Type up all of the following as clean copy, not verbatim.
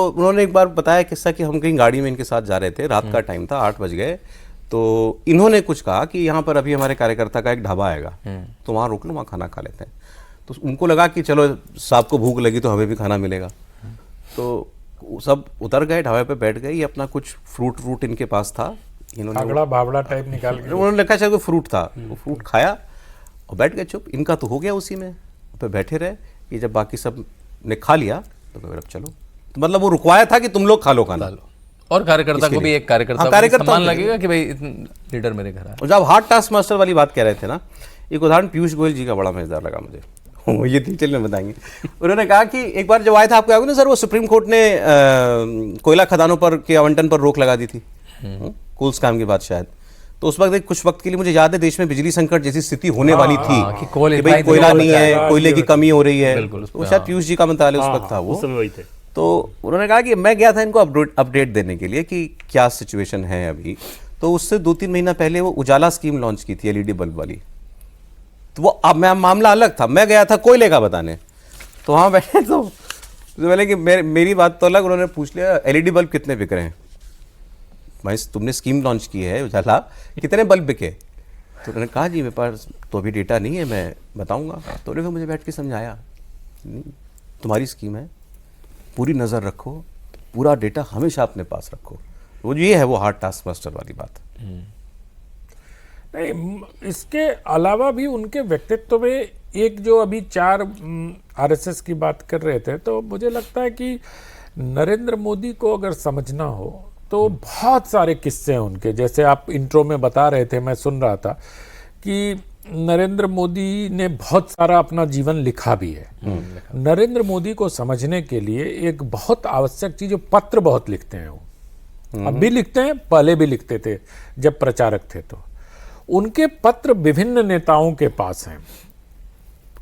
उन्होंने एक बार बताया किस्सा कि हम कहीं गाड़ी में इनके साथ जा रहे थे, रात का टाइम था, 8 बज गए, तो इन्होंने कुछ कहा कि यहाँ पर अभी हमारे कार्यकर्ता का एक ढाबा आएगा, तो वहाँ रोक लो, वहाँ खाना खा लेते हैं। तो उनको लगा कि चलो साहब को भूख लगी तो हमें भी खाना मिलेगा, तो सब उतर गए, ढाबे पे बैठ गए, ये अपना कुछ फ्रूट इनके पास था, इन्होंने बावड़ा टाइप निकाल के उन्होंने लिखा शायद कोई फ्रूट था, वो फ्रूट खाया और बैठ गए चुप। इनका तो हो गया उसी में, पे बैठे रहे। ये जब बाकी सब ने खा लिया तो अब चलो, तो मतलब वो रुकवाया था कि तुम लोग खा लो खाना। और कार्यकर्ता को भी, एक कार्यकर्ता को सम्मान लगेगा कि भाई लीडर मेरे घर आया। और जब हार्ड टास्क मास्टर वाली बात कह रहे थे ना, एक उदाहरण पीयूष गोयल जी का बड़ा मजेदार लगा मुझे, ये डिटेल में बताएंगे। उन्होंने कहा कि एक बार जब आए थे, आपको याद है ना सर, वो सुप्रीम कोर्ट ने कोयला खदानों पर के आवंटन पर रोक लगा दी थी, कोल स्कैम की बात शायद, तो उस वक्त कुछ वक्त के लिए मुझे याद है देश में बिजली संकट जैसी स्थिति होने वाली थी कि भाई कोयला नहीं है, कोयले की कमी हो रही है, वो शायद पीयूष जी का मंत्रालय उस वक्त था वो। तो उन्होंने कहा कि मैं गया था इनको अपडेट देने के लिए कि क्या सिचुएशन है अभी। तो उससे 2-3 महीना पहले वो उजाला स्कीम लॉन्च की थी, एलईडी बल्ब वाली, तो वो अब मामला अलग था। मैं गया था कोयले का बताने, तो वहाँ बैठे तो बोले कि मेरी बात तो अलग, उन्होंने पूछ लिया एलईडी बल्ब कितने बिक रहे हैं, भाई तुमने स्कीम लॉन्च की है उजाला, कितने बल्ब बिके? तो उन्होंने कहा जी मेरे पास तो अभी डेटा नहीं है, मैं बताऊंगा। तो उन्होंने मुझे बैठ के समझाया, तुम्हारी स्कीम है, पूरी नज़र रखो, पूरा डेटा हमेशा अपने पास रखो। वो ये है वो हार्ड टास्क मास्टर वाली बात। नहीं, इसके अलावा भी उनके व्यक्तित्व में एक जो अभी 4 आरएसएस की बात कर रहे थे, तो मुझे लगता है कि नरेंद्र मोदी को अगर समझना हो तो बहुत सारे किस्से हैं उनके। जैसे आप इंट्रो में बता रहे थे, मैं सुन रहा था कि नरेंद्र मोदी ने बहुत सारा अपना जीवन लिखा भी है। नरेंद्र मोदी को समझने के लिए एक बहुत आवश्यक चीज, पत्र बहुत लिखते हैं वो, अब भी लिखते हैं, पहले भी लिखते थे जब प्रचारक थे। तो उनके पत्र विभिन्न नेताओं के पास हैं।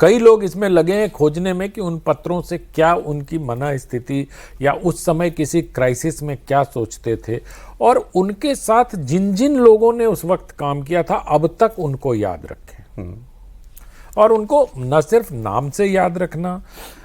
कई लोग इसमें लगे हैं खोजने में कि उन पत्रों से क्या उनकी मन स्थिति या उस समय किसी क्राइसिस में क्या सोचते थे, और उनके साथ जिन जिन लोगों ने उस वक्त काम किया था अब तक उनको याद रखें। और उनको न सिर्फ नाम से याद रखना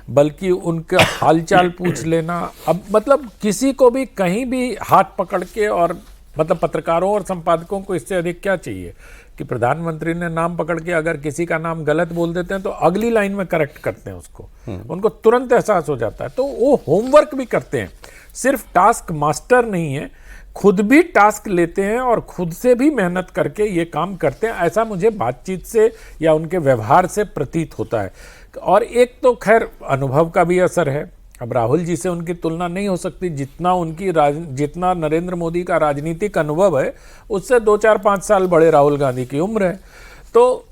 बल्कि उनका हालचाल पूछ लेना। अब मतलब किसी को भी कहीं भी हाथ पकड़ के, और मतलब पत्रकारों और संपादकों को इससे अधिक क्या चाहिए कि प्रधानमंत्री ने नाम पकड़ के अगर किसी का नाम गलत बोल देते हैं तो अगली लाइन में करेक्ट करते हैं उसको, उनको तुरंत एहसास हो जाता है। तो वो होमवर्क भी करते हैं, सिर्फ टास्क मास्टर नहीं है, खुद भी टास्क लेते हैं और खुद से भी मेहनत करके ये काम करते हैं। ऐसा मुझे बातचीत से या उनके व्यवहार से प्रतीत होता है। और एक तो खैर अनुभव का भी असर है। अब राहुल जी से उनकी तुलना नहीं हो सकती, जितना नरेंद्र मोदी का राजनीतिक अनुभव है उससे 2-4-5 साल बड़े राहुल गांधी की उम्र है। तो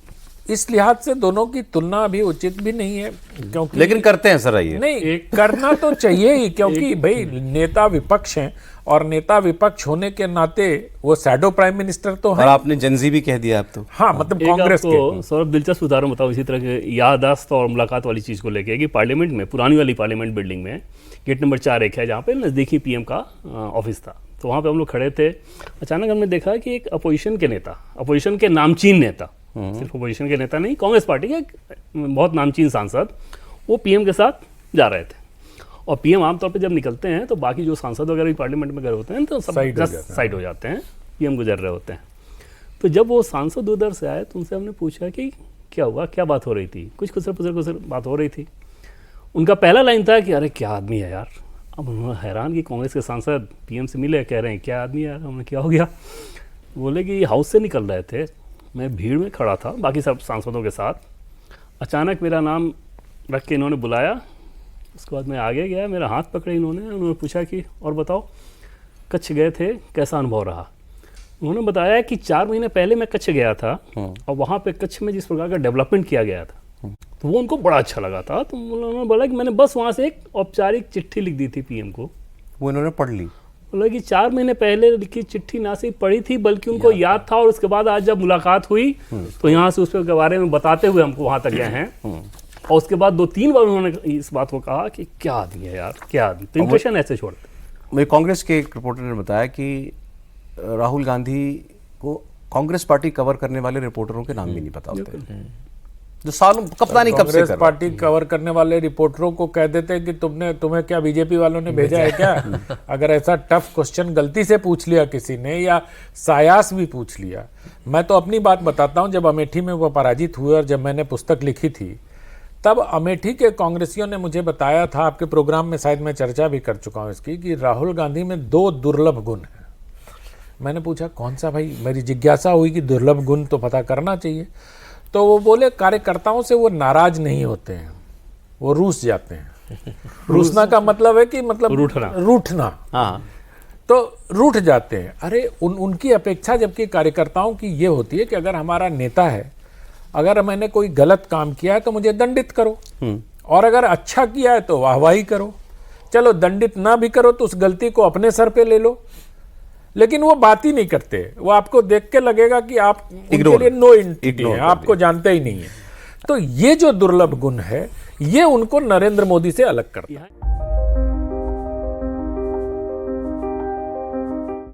इस लिहाज से दोनों की तुलना अभी उचित भी नहीं है, क्योंकि लेकिन करते हैं सर ये नहीं करना तो चाहिए ही, क्योंकि भाई नेता विपक्ष हैं और नेता विपक्ष होने के नाते वो शैडो प्राइम मिनिस्टर तो है। और आपने जनजी भी कह दिया अब तो। हाँ, मतलब कांग्रेस के। सौरभ दिलचस्प उदाहरण बताओ इसी तरह के याददाश्त और मुलाकात वाली चीज़ को लेके कि पार्लियामेंट में, पुरानी वाली पार्लियामेंट बिल्डिंग में गेट नंबर 4 एक है जहाँ पे नज़दीकी पीएम का ऑफिस था। तो वहाँ पे हम लोग खड़े थे, अचानक हमने देखा कि एक अपोजिशन के नेता, अपोजिशन के नामचीन नेता, सिर्फ अपोजिशन के नेता नहीं, कांग्रेस पार्टी के बहुत नामचीन सांसद, वो पीएम के साथ जा रहे थे। और पीएम आमतौर पे जब निकलते हैं तो बाकी जो सांसद वगैरह भी पार्लियामेंट में गए होते हैं तो सब साइड हो जाते हैं, पीएम गुजर रहे होते हैं। तो जब वो सांसद उधर से आए तो उनसे हमने पूछा कि क्या हुआ, क्या बात हो रही थी, कुछ खुसर बात हो रही थी। उनका पहला लाइन था कि अरे क्या आदमी है यार। अब उन्होंने हैरान कि कांग्रेस के सांसद पीएम से मिले, कह रहे हैं क्या आदमी है यार। हमने क्या हो गया? बोले कि हाउस से निकल रहे थे, मैं भीड़ में खड़ा था बाकी सब सांसदों के साथ, अचानक मेरा नाम रख के इन्होंने बुलाया। उसके बाद मैं आगे गया, मेरा हाथ पकड़े उन्होंने पूछा कि और बताओ कच्छ गए थे, कैसा अनुभव रहा। उन्होंने बताया कि 4 महीने पहले मैं कच्छ गया था और वहाँ पे कच्छ में जिस प्रकार का डेवलपमेंट किया गया था तो वो उनको बड़ा अच्छा लगा था। तो उन्होंने बोला कि मैंने बस वहाँ से एक औपचारिक चिट्ठी लिख दी थी पीएम को, वो इन्होंने पढ़ ली। बोला कि 4 महीने पहले लिखी चिट्ठी ना सिर्फ पढ़ी थी बल्कि उनको याद था। और उसके बाद आज जब मुलाकात हुई तो यहाँ से उसके बारे में बताते हुए हमको वहाँ तक गए हैं। और उसके बाद 2-3 बार उन्होंने इस बात को कहा कि क्या आदमी है यार, क्या आदमी। तो इंप्रेशन ऐसे छोड़ते। मेरे कांग्रेस के एक रिपोर्टर ने बताया कि राहुल गांधी को कांग्रेस पार्टी कवर करने वाले रिपोर्टरों के नाम भी नहीं पता होते। जो सालों कप्तानी कब से कांग्रेस कर रहा है। पार्टी कवर करने वाले रिपोर्टरों को कह देते हैं कि तुम्हें क्या बीजेपी वालों ने भेजा है क्या? अगर ऐसा टफ क्वेश्चन गलती से पूछ लिया किसी ने या सायास भी पूछ लिया। मैं तो अपनी बात बताता हूं, जब अमेठी में वो पराजित हुए और जब मैंने पुस्तक लिखी थी, तब अमेठी के कांग्रेसियों ने मुझे बताया था, आपके प्रोग्राम में शायद मैं चर्चा भी कर चुका हूं इसकी, कि राहुल गांधी में 2 दुर्लभ गुण हैं। मैंने पूछा कौन सा भाई? मेरी जिज्ञासा हुई कि दुर्लभ गुण तो पता करना चाहिए। तो वो बोले कार्यकर्ताओं से वो नाराज नहीं होते हैं, वो रूस जाते हैं। रूसना का मतलब है कि मतलब रूठना। हाँ, तो रूठ जाते हैं। अरे उनकी अपेक्षा जबकि कार्यकर्ताओं की ये होती है कि अगर हमारा नेता है, अगर मैंने कोई गलत काम किया है तो मुझे दंडित करो, और अगर अच्छा किया है तो वाहवाही करो। चलो दंडित ना भी करो तो उस गलती को अपने सर पे ले लो, लेकिन वो बात ही नहीं करते। वो आपको देख के लगेगा कि आप उनके लिए नो एंटिटी है, आपको जानते ही नहीं है। तो ये जो दुर्लभ गुण है, ये उनको नरेंद्र मोदी से अलग करता है।